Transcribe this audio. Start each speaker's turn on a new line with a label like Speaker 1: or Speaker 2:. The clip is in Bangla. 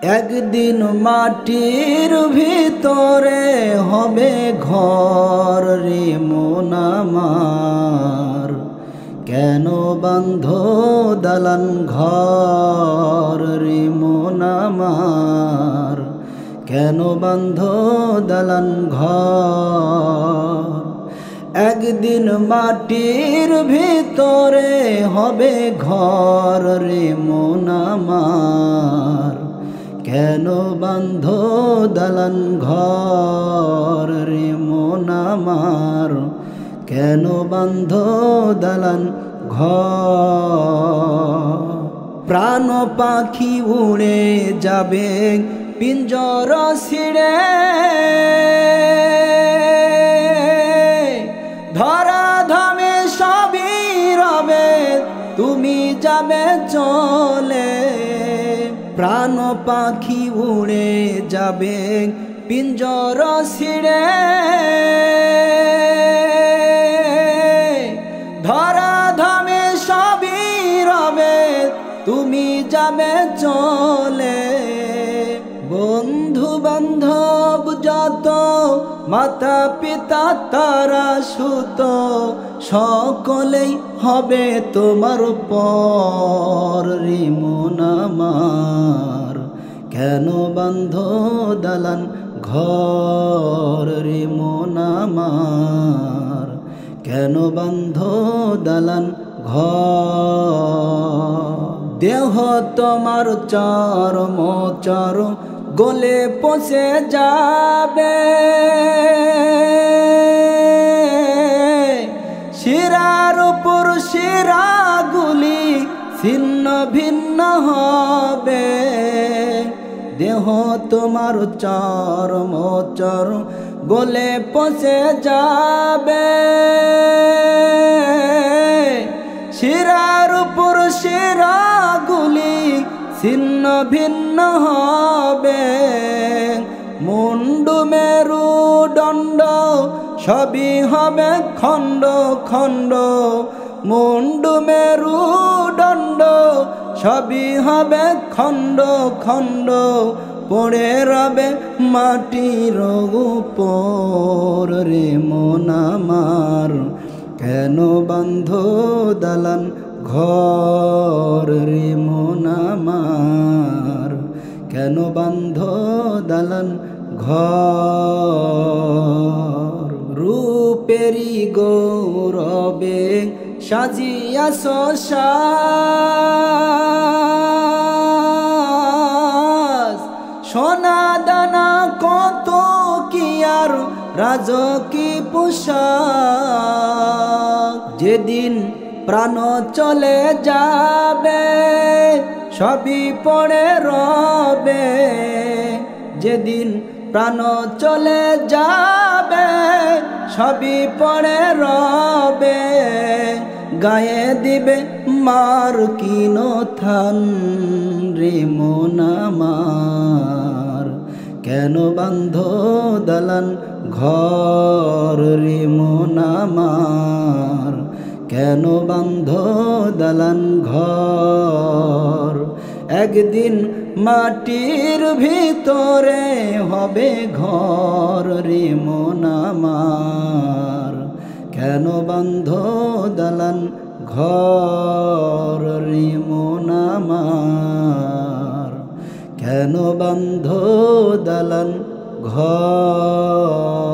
Speaker 1: একদিন মাটির ভিতরে হবে ঘর রে মন আমার, কেন বাঁধ দালান ঘর রে মন আমার, কেন বাঁধ দালান ঘর। একদিন মাটির ভিতরে হবে ঘর রে মন আমার, কেন বাঁধ দালান ঘর রে মন আমার, কেন বাঁধ দালান ঘর। প্রাণ পাখি উড়ে যাবে পিঞ্জর ছিঁড়ে, ধরা ধামে সবই রবে তুমি যাবে চলে। প্রাণ পাখি উড়ে যাবে পিঞ্জর ছিঁড়ে, ধরা ধামে সবই রবে তুমি যাবে চলে। বন্ধু বান্ধব যত মাতা পিতা তারা সুত, সকলেই হবে তোমার পর রে মন আমার, কেন বাঁধ দালান ঘর রে মন আমার, কেন বাঁধ দালান ঘর। দেহ তোমার চরম চরম গলে পচে যাবে, শিরার উপর শিরাগুলি ছিন্ন ভিন্ন হবে। দেহ তোমার চরম চরম গলে পচে যাবে, শিরার উপর শিরাগুলি ছিন্ন ভিন্ন হবে। মুন্ডু মেরু দণ্ড সবই হবে খণ্ড খণ্ড, মুন্ডু মেরু দণ্ড সবই হবে খণ্ড খণ্ড, পড়ে রবে মাটির উপর রে মন আমার, কেন বাঁধ দালান ঘর রে মন আমার, কেন বাঁধ দালান ঘর। রূপেরি গৌরবে সাজিয়াছ সাজ, সোনা দানা কত কি আর রাজকী পোশাক। যেদিন প্রাণ চলে যাবে সবই পড়ে রবে, যেদিন প্রাণ চলে যাবে সবই পড়ে রবে। গায়ে দিবে মার কিন থান রে মন আমার, কেন বাঁধ দালান ঘর রে মন আমার, কেন বাঁধ দালান ঘর। একদিন মাটির ভিতরে হবে ঘর রে মন আমার, কেন বাঁধ দালান ঘর রে মন আমার, কেন বাঁধ দালান ঘর।